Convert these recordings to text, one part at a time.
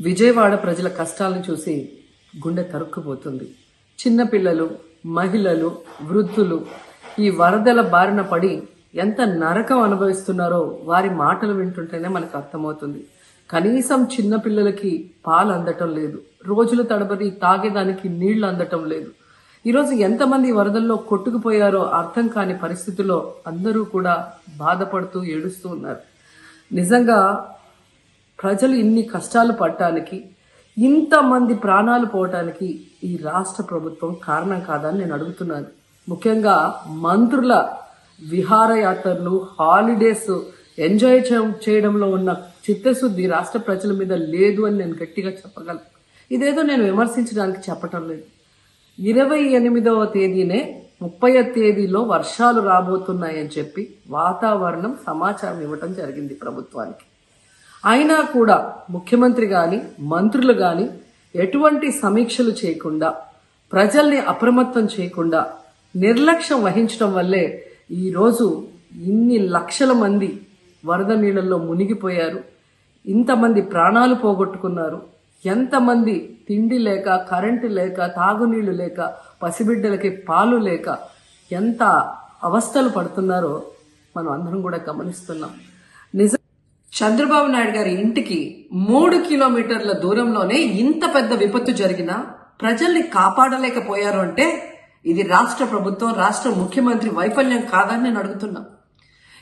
విజయవాడ ప్రజల కష్టాలను చూసి గుండె తరుక్కుపోతుంది. చిన్నపిల్లలు, మహిళలు, వృద్ధులు ఈ వరదల బారిన పడి ఎంత నరకం అనుభవిస్తున్నారో వారి మాటలు వింటుంటేనే మనకు అర్థమవుతుంది. కనీసం చిన్నపిల్లలకి పాలు అందటం లేదు, రోజుల తడబడి తాగేదానికి నీళ్లు అందటం లేదు. ఈరోజు ఎంతమంది వరదల్లో కొట్టుకుపోయారో అర్థం కాని పరిస్థితుల్లో అందరూ కూడా బాధపడుతూ ఏడుస్తూ ఉన్నారు. నిజంగా ప్రజలు ఇన్ని కష్టాలు పడటానికి, ఇంతమంది ప్రాణాలు పోవటానికి ఈ రాష్ట్ర ప్రభుత్వం కారణం కాదని నేను అడుగుతున్నాను. ముఖ్యంగా మంత్రుల విహారయాత్రలు, హాలిడేస్ ఎంజాయ్ చేయడంలో ఉన్న చిత్తశుద్ధి రాష్ట్ర ప్రజల మీద లేదు అని నేను గట్టిగా చెప్పగలను. ఇదేదో నేను విమర్శించడానికి చెప్పటం లేదు. 28వ తేదీనే 30వ తేదీలో వర్షాలు రాబోతున్నాయని చెప్పి వాతావరణం సమాచారం ఇవ్వటం జరిగింది ప్రభుత్వానికి. అయినా కూడా ముఖ్యమంత్రి కానీ మంత్రులు కానీ ఎటువంటి సమీక్షలు చేయకుండా, ప్రజల్ని అప్రమత్తం చేయకుండా నిర్లక్ష్యం వహించడం వల్లే ఈరోజు ఇన్ని లక్షల మంది వరద నీళ్ళల్లో మునిగిపోయారు. ఇంతమంది ప్రాణాలు పోగొట్టుకున్నారు. ఎంతమంది తిండి లేక, కరెంటు లేక, తాగునీళ్లు లేక, పసిబిడ్డలకి పాలు లేక ఎంత అవస్థలు పడుతున్నారో మనం అందరం కూడా గమనిస్తున్నాం. నిజం, చంద్రబాబు నాయుడు గారి ఇంటికి 3 కిలోమీటర్ల దూరంలోనే ఇంత పెద్ద విపత్తు జరిగినా ప్రజల్ని కాపాడలేకపోయారు అంటే ఇది రాష్ట్ర ప్రభుత్వం, రాష్ట్ర ముఖ్యమంత్రి వైఫల్యం కాదని నేను అడుగుతున్నా.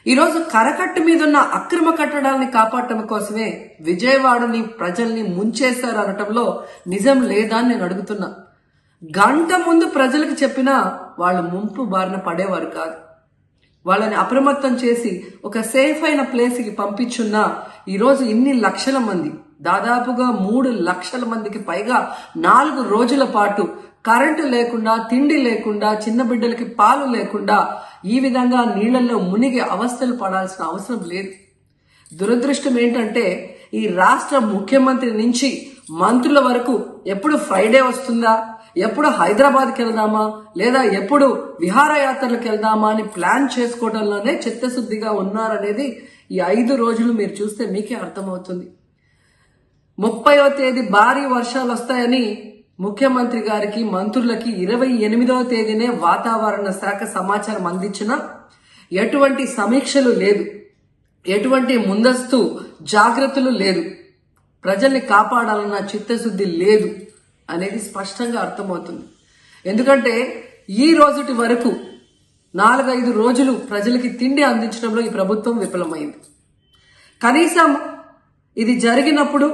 ఈరోజు కరకట్టు మీదున్న అక్రమ కట్టడాలని కాపాడటం కోసమే విజయవాడని ప్రజల్ని ముంచేశారు అనటంలో నిజం లేదా అని నేను అడుగుతున్నా. గంట ముందు ప్రజలకు చెప్పినా వాళ్ళు ముంపు బారిన పడేవారు కాదు. వాళ్ళని అప్రమత్తం చేసి ఒక సేఫ్ అయిన ప్లేస్కి పంపించున్నా ఈరోజు ఇన్ని లక్షల మంది, దాదాపుగా 3 లక్షల మందికి పైగా 4 రోజుల పాటు కరెంటు లేకుండా, తిండి లేకుండా, చిన్న బిడ్డలకి పాలు లేకుండా ఈ విధంగా నీళ్లలో మునిగి అవస్థలు పడాల్సిన అవసరం లేదు. దురదృష్టం ఏంటంటే ఈ రాష్ట్ర ముఖ్యమంత్రి నుంచి మంత్రుల వరకు ఎప్పుడు ఫ్రైడే వస్తుందా, ఎప్పుడు హైదరాబాద్కి వెళ్దామా, లేదా ఎప్పుడు విహారయాత్రలకు వెళ్దామా అని ప్లాన్ చేసుకోవడంలోనే చిత్తశుద్ధిగా ఉన్నారనేది ఈ 5 రోజులు మీరు చూస్తే మీకే అర్థమవుతుంది. 30వ తేదీ భారీ వర్షాలు వస్తాయని ముఖ్యమంత్రి గారికి, మంత్రులకి 28వ తేదీనే వాతావరణ శాఖ సమాచారం అందించినా ఎటువంటి సమీక్షలు లేదు, ఎటువంటి ముందస్తు జాగ్రత్తలు లేదు, ప్రజల్ని కాపాడాలన్న చిత్తశుద్ధి లేదు అనేది స్పష్టంగా అర్థమవుతుంది. ఎందుకంటే ఈ రోజుటి వరకు 4-5 రోజులు ప్రజలకి తిండి అందించడంలో ఈ ప్రభుత్వం విఫలమైంది. కనీసం ఇది జరిగినప్పుడు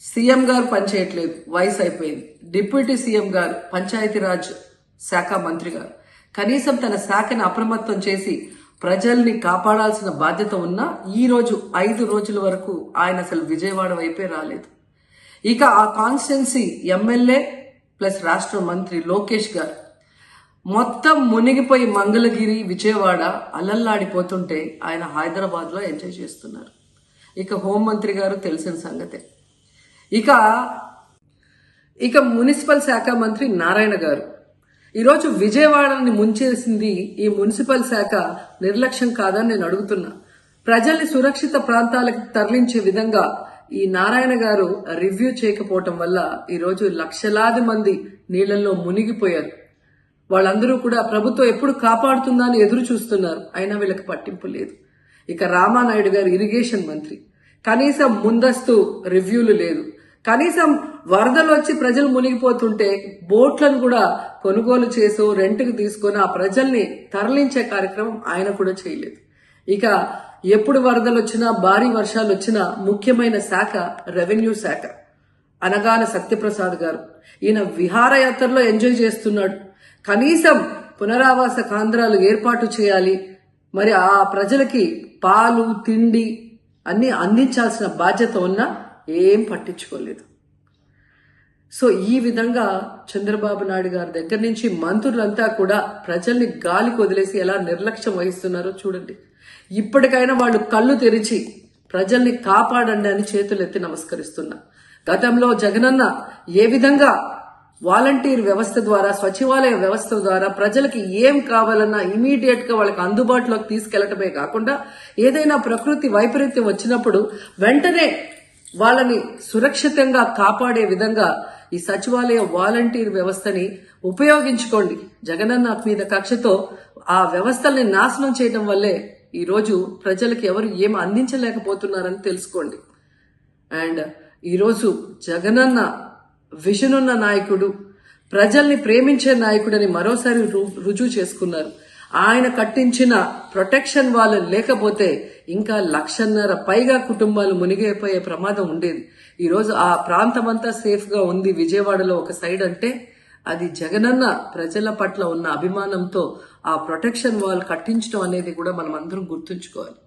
సీఎం గారు పనిచేయట్లేదు, వయసు అయిపోయింది. డిప్యూటీ సీఎం గారు, పంచాయతీరాజ్ శాఖ మంత్రి గారు కనీసం తన శాఖను అప్రమత్తం చేసి ప్రజల్ని కాపాడాల్సిన బాధ్యత ఉన్నా ఈ రోజు 5 రోజుల వరకు ఆయన అసలు విజయవాడ వైపే రాలేదు. ఇక ఆ కాన్స్టిట్యున్సీ ఎమ్మెల్యే ప్లస్ రాష్ట్ర మంత్రి లోకేష్ గారు మొత్తం మునిగిపోయి మంగళగిరి, విజయవాడ అలల్లాడిపోతుంటే ఆయన హైదరాబాద్ లో ఎంజాయ్ చేస్తున్నారు. ఇక హోంమంత్రి గారు తెలిసిన సంగతే. ఇక మున్సిపల్ శాఖ మంత్రి నారాయణ గారు ఈరోజు విజయవాడని ముంచేసింది ఈ మున్సిపల్ శాఖ నిర్లక్ష్యం కాదని నేను అడుగుతున్నా. ప్రజల్ని సురక్షిత ప్రాంతాలకు తరలించే విధంగా ఈ నారాయణ గారు రివ్యూ చేయకపోవటం వల్ల ఈరోజు లక్షలాది మంది నీళ్లలో మునిగిపోయారు. వాళ్ళందరూ కూడా ప్రభుత్వం ఎప్పుడు కాపాడుతుందా అని ఎదురు చూస్తున్నారు, అయినా వీళ్ళకి పట్టింపు లేదు. ఇక రామానాయుడు గారు ఇరిగేషన్ మంత్రి, కనీసం ముందస్తు రివ్యూలు లేదు. కనీసం వరదలు వచ్చి ప్రజలు మునిగిపోతుంటే బోట్లను కూడా కొనుగోలు చేసో రెంట్కి తీసుకొని ఆ ప్రజల్ని తరలించే కార్యక్రమం ఆయన కూడా చేయలేదు. ఇక ఎప్పుడు వరదలు వచ్చినా, భారీ వర్షాలు వచ్చినా ముఖ్యమైన శాఖ రెవెన్యూ శాఖ, అనగాన సత్యప్రసాద్ గారు. ఈయన విహారయాత్రలో ఎంజాయ్ చేస్తున్నాడు. కనీసం పునరావాస కేంద్రాలు ఏర్పాటు చేయాలి, మరి ఆ ప్రజలకి పాలు, తిండి అన్ని అందించాల్సిన బాధ్యత ఉన్నా ఏం పట్టించుకోలేదు. సో ఈ విధంగా చంద్రబాబు నాయుడు గారి దగ్గర నుంచి మంత్రులంతా కూడా ప్రజల్ని గాలికి వదిలేసి ఎలా నిర్లక్ష్యం వహిస్తున్నారో చూడండి. ఇప్పటికైనా వాళ్ళు కళ్ళు తెరిచి ప్రజల్ని కాపాడండి అని చేతులెత్తి నమస్కరిస్తున్నా. గతంలో జగనన్న ఏ విధంగా వాలంటీర్ వ్యవస్థ ద్వారా, సచివాలయ వ్యవస్థ ద్వారా ప్రజలకి ఏం కావాలన్నా ఇమీడియట్ గా వాళ్ళకి అందుబాటులోకి తీసుకెళ్లటమే కాకుండా ఏదైనా ప్రకృతి వైపరీత్యం వచ్చినప్పుడు వెంటనే వాళ్ళని సురక్షితంగా కాపాడే విధంగా ఈ సచివాలయ వాలంటీర్ వ్యవస్థని ఉపయోగించుకోండి. జగనన్న మీద కక్షతో ఆ వ్యవస్థల్ని నాశనం చేయడం వల్లే ఈ రోజు ప్రజలకు ఎవరు ఏం అందించలేకపోతున్నారని తెలుసుకోండి. అండ్ ఈరోజు జగనన్న విజన్ ఉన్న నాయకుడు, ప్రజల్ని ప్రేమించే నాయకుడని మరోసారి రుజువు చేసుకున్నారు. ఆయన కట్టించిన ప్రొటెక్షన్ వాళ్ళు లేకపోతే ఇంకా 1,50,000 పైగా కుటుంబాలు మునిగిపోయే ప్రమాదం ఉండేది. ఈరోజు ఆ ప్రాంతం అంతా సేఫ్ గా ఉంది విజయవాడలో ఒక సైడ్ అంటే అది జగనన్న ప్రజల పట్ల ఉన్న అభిమానంతో ఆ ప్రొటెక్షన్ వాల్ కట్టించడం అనేది కూడా మనం అందరం గుర్తుంచుకోవాలి.